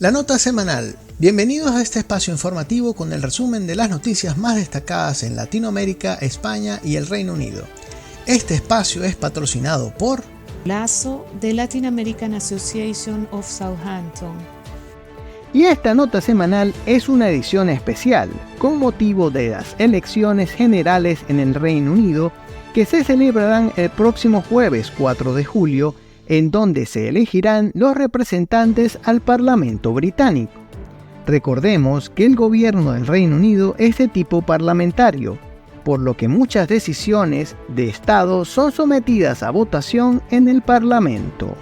La nota semanal. Bienvenidos a este espacio informativo con el resumen de las noticias más destacadas en Latinoamérica, España y el Reino Unido. Este espacio es patrocinado por LASO de Latin American Association of Southampton. Y esta nota semanal es una edición especial con motivo de las elecciones generales en el Reino Unido que se celebrarán el próximo jueves 4 de julio, en donde se elegirán los representantes al Parlamento británico. Recordemos que el gobierno del Reino Unido es de tipo parlamentario, por lo que muchas decisiones de Estado son sometidas a votación en el Parlamento.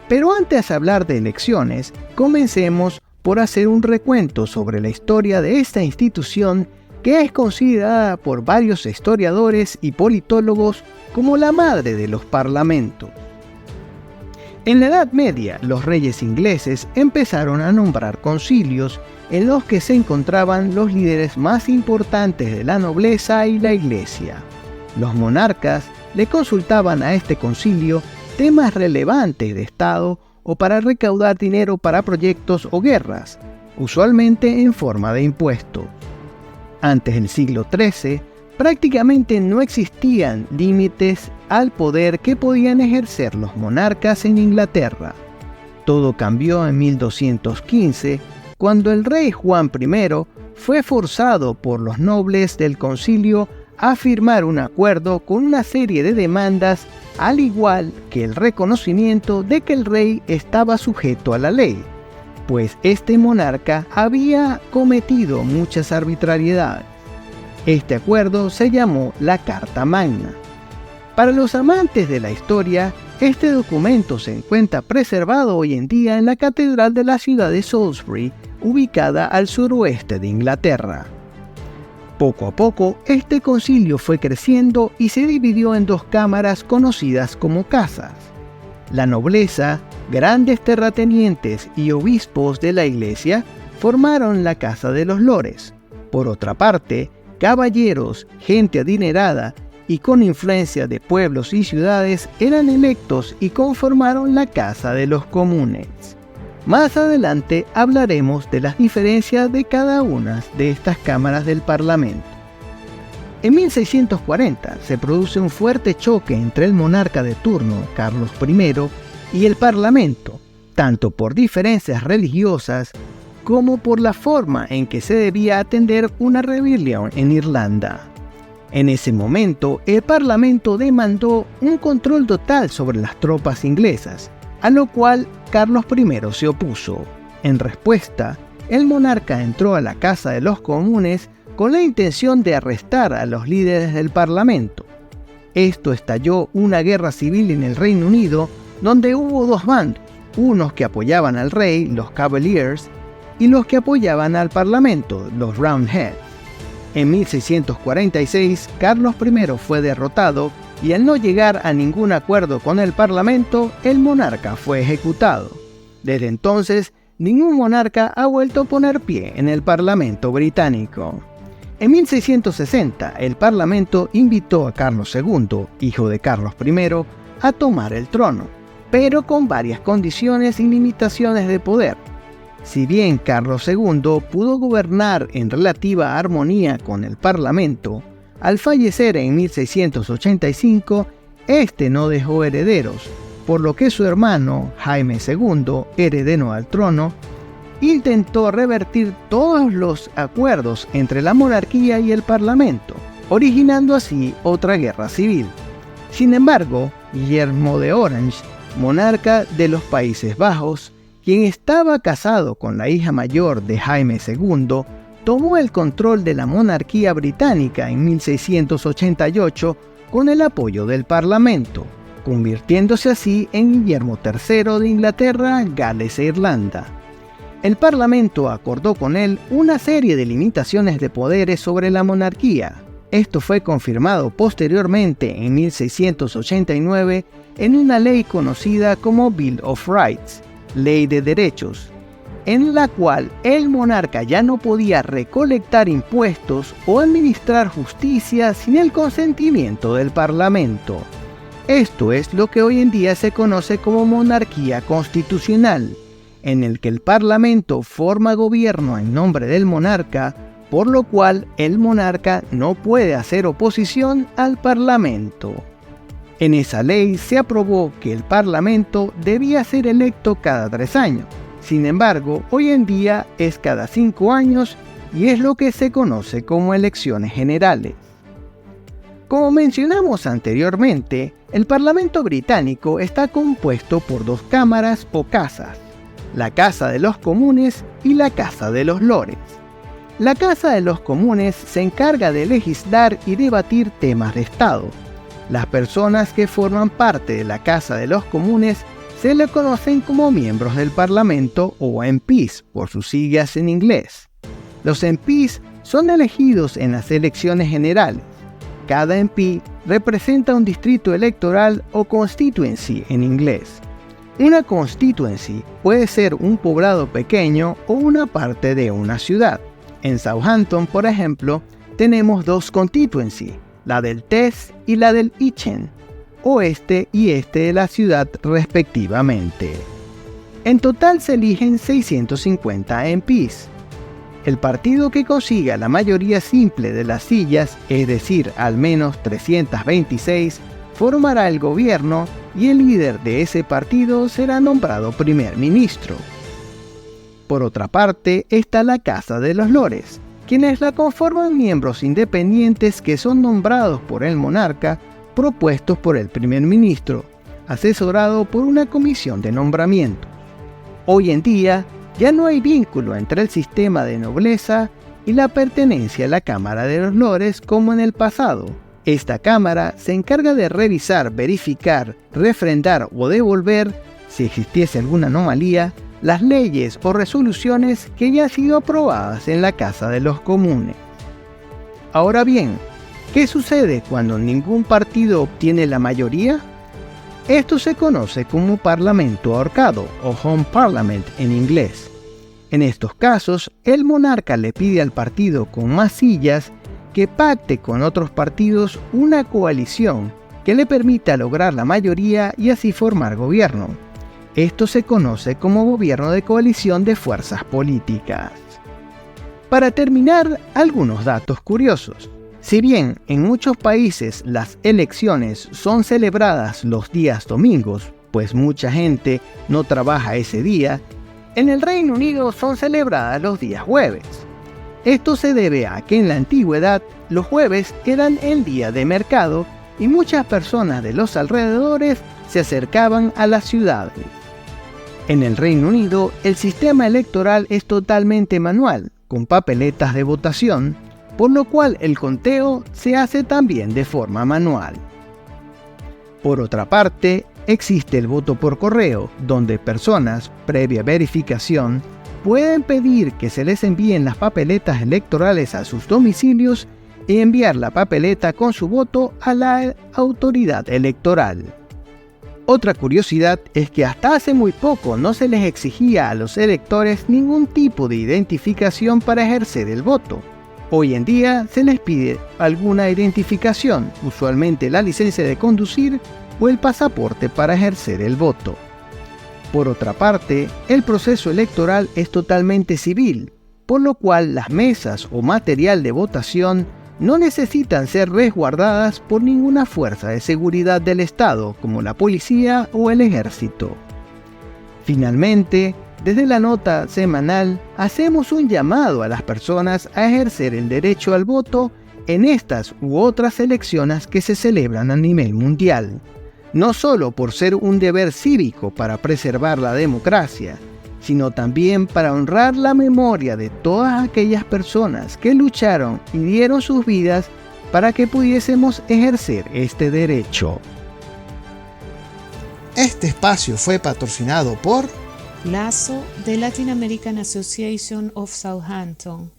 Pero antes de hablar de elecciones, comencemos por hacer un recuento sobre la historia de esta institución que es considerada por varios historiadores y politólogos como la madre de los parlamentos. En la Edad Media, los reyes ingleses empezaron a nombrar concilios en los que se encontraban los líderes más importantes de la nobleza y la iglesia. Los monarcas le consultaban a este concilio temas relevantes de Estado o para recaudar dinero para proyectos o guerras, usualmente en forma de impuestos. Antes del siglo XIII, prácticamente no existían límites al poder que podían ejercer los monarcas en Inglaterra. Todo cambió en 1215, cuando el rey Juan I fue forzado por los nobles del concilio a firmar un acuerdo con una serie de demandas, al igual que el reconocimiento de que el rey estaba sujeto a la ley, pues este monarca había cometido muchas arbitrariedades. Este acuerdo se llamó la Carta Magna. Para los amantes de la historia, este documento se encuentra preservado hoy en día en la Catedral de la ciudad de Salisbury, ubicada al suroeste de Inglaterra. Poco a poco, este concilio fue creciendo y se dividió en dos cámaras conocidas como casas. La nobleza, grandes terratenientes y obispos de la iglesia formaron la Casa de los Lores. Por otra parte, caballeros, gente adinerada y con influencia de pueblos y ciudades eran electos y conformaron la Casa de los Comunes. Más adelante hablaremos de las diferencias de cada una de estas cámaras del Parlamento. En 1640 se produce un fuerte choque entre el monarca de turno, Carlos I, y el Parlamento, tanto por diferencias religiosas como por la forma en que se debía atender una rebelión en Irlanda. En ese momento, el Parlamento demandó un control total sobre las tropas inglesas, a lo cual Carlos I se opuso. En respuesta, el monarca entró a la Casa de los Comunes con la intención de arrestar a los líderes del Parlamento. Esto estalló una guerra civil en el Reino Unido, donde hubo dos bandos, unos que apoyaban al rey, los Cavaliers, y los que apoyaban al Parlamento, los Roundheads. En 1646, Carlos I fue derrotado y al no llegar a ningún acuerdo con el Parlamento, el monarca fue ejecutado. Desde entonces, ningún monarca ha vuelto a poner pie en el Parlamento británico. En 1660, el Parlamento invitó a Carlos II, hijo de Carlos I, a tomar el trono, pero con varias condiciones y limitaciones de poder. Si bien Carlos II pudo gobernar en relativa armonía con el Parlamento, al fallecer en 1685, este no dejó herederos, por lo que su hermano, Jaime II, heredero al trono, intentó revertir todos los acuerdos entre la monarquía y el Parlamento, originando así otra guerra civil. Sin embargo, Guillermo de Orange, monarca de los Países Bajos, quien estaba casado con la hija mayor de Jaime II, tomó el control de la monarquía británica en 1688 con el apoyo del Parlamento, convirtiéndose así en Guillermo III de Inglaterra, Gales e Irlanda. El Parlamento acordó con él una serie de limitaciones de poderes sobre la monarquía. Esto fue confirmado posteriormente en 1689 en una ley conocida como Bill of Rights, Ley de Derechos, en la cual el monarca ya no podía recolectar impuestos o administrar justicia sin el consentimiento del Parlamento. Esto es lo que hoy en día se conoce como monarquía constitucional, en el que el Parlamento forma gobierno en nombre del monarca, por lo cual el monarca no puede hacer oposición al Parlamento. En esa ley se aprobó que el Parlamento debía ser electo cada 3 años. Sin embargo, hoy en día es cada 5 años y es lo que se conoce como elecciones generales. Como mencionamos anteriormente, el Parlamento británico está compuesto por 2 cámaras o casas, la Casa de los Comunes y la Casa de los Lores. La Casa de los Comunes se encarga de legislar y debatir temas de Estado. Las personas que forman parte de la Casa de los Comunes se le conocen como miembros del Parlamento o MPs, por sus siglas en inglés. Los MPs son elegidos en las elecciones generales. Cada MP representa un distrito electoral o constituency en inglés. Una constituency puede ser un poblado pequeño o una parte de una ciudad. En Southampton, por ejemplo, tenemos 2 constituencies, la del Test y la del Itchen, oeste y este de la ciudad respectivamente. En total se eligen 650 MPs. El partido que consiga la mayoría simple de las sillas, es decir, al menos 326, formará el gobierno y el líder de ese partido será nombrado primer ministro. Por otra parte, está la Casa de los Lores, quienes la conforman miembros independientes que son nombrados por el monarca, propuestos por el primer ministro, asesorado por una comisión de nombramiento. Hoy en día, ya no hay vínculo entre el sistema de nobleza y la pertenencia a la Cámara de los Lores como en el pasado. Esta cámara se encarga de revisar, verificar, refrendar o devolver, si existiese alguna anomalía, las leyes o resoluciones que ya han sido aprobadas en la Casa de los Comunes. Ahora bien, ¿qué sucede cuando ningún partido obtiene la mayoría? Esto se conoce como parlamento ahorcado o home parliament en inglés. En estos casos, el monarca le pide al partido con más sillas que pacte con otros partidos una coalición que le permita lograr la mayoría y así formar gobierno. Esto se conoce como gobierno de coalición de fuerzas políticas. Para terminar, algunos datos curiosos. Si bien en muchos países las elecciones son celebradas los días domingos, pues mucha gente no trabaja ese día, en el Reino Unido son celebradas los días jueves. Esto se debe a que en la antigüedad los jueves eran el día de mercado y muchas personas de los alrededores se acercaban a las ciudades. En el Reino Unido, el sistema electoral es totalmente manual, con papeletas de votación, por lo cual el conteo se hace también de forma manual. Por otra parte, existe el voto por correo, donde personas, previa verificación, pueden pedir que se les envíen las papeletas electorales a sus domicilios y enviar la papeleta con su voto a la autoridad electoral. Otra curiosidad es que hasta hace muy poco no se les exigía a los electores ningún tipo de identificación para ejercer el voto. Hoy en día se les pide alguna identificación, usualmente la licencia de conducir o el pasaporte para ejercer el voto. Por otra parte, el proceso electoral es totalmente civil, por lo cual las mesas o material de votación no necesitan ser resguardadas por ninguna fuerza de seguridad del Estado, como la policía o el ejército. Finalmente, desde la nota semanal, hacemos un llamado a las personas a ejercer el derecho al voto en estas u otras elecciones que se celebran a nivel mundial, no solo por ser un deber cívico para preservar la democracia, sino también para honrar la memoria de todas aquellas personas que lucharon y dieron sus vidas para que pudiésemos ejercer este derecho. Este espacio fue patrocinado por LASO de Latin American Association of Southampton.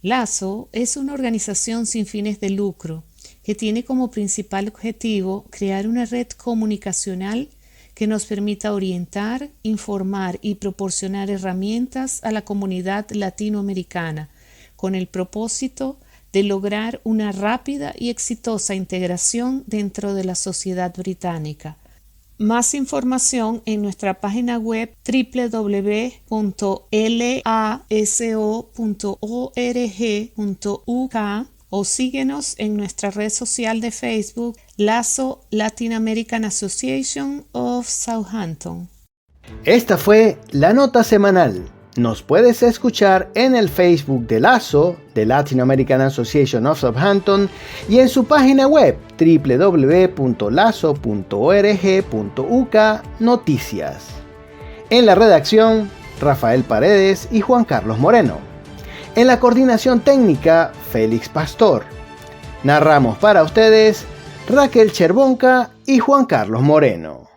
LASO es una organización sin fines de lucro que tiene como principal objetivo crear una red comunicacional que nos permita orientar, informar y proporcionar herramientas a la comunidad latinoamericana con el propósito de lograr una rápida y exitosa integración dentro de la sociedad británica. Más información en nuestra página web www.laso.org.uk o síguenos en nuestra red social de Facebook LASO Latin American Association of Southampton. Esta fue la nota semanal. Nos puedes escuchar en el Facebook de LASO, de Latin American Association of Southampton, y en su página web www.laso.org.uk Noticias. En la redacción, Rafael Paredes y Juan Carlos Moreno. En la coordinación técnica, Félix Pastor. Narramos para ustedes Raquel Cherbonca y Juan Carlos Moreno.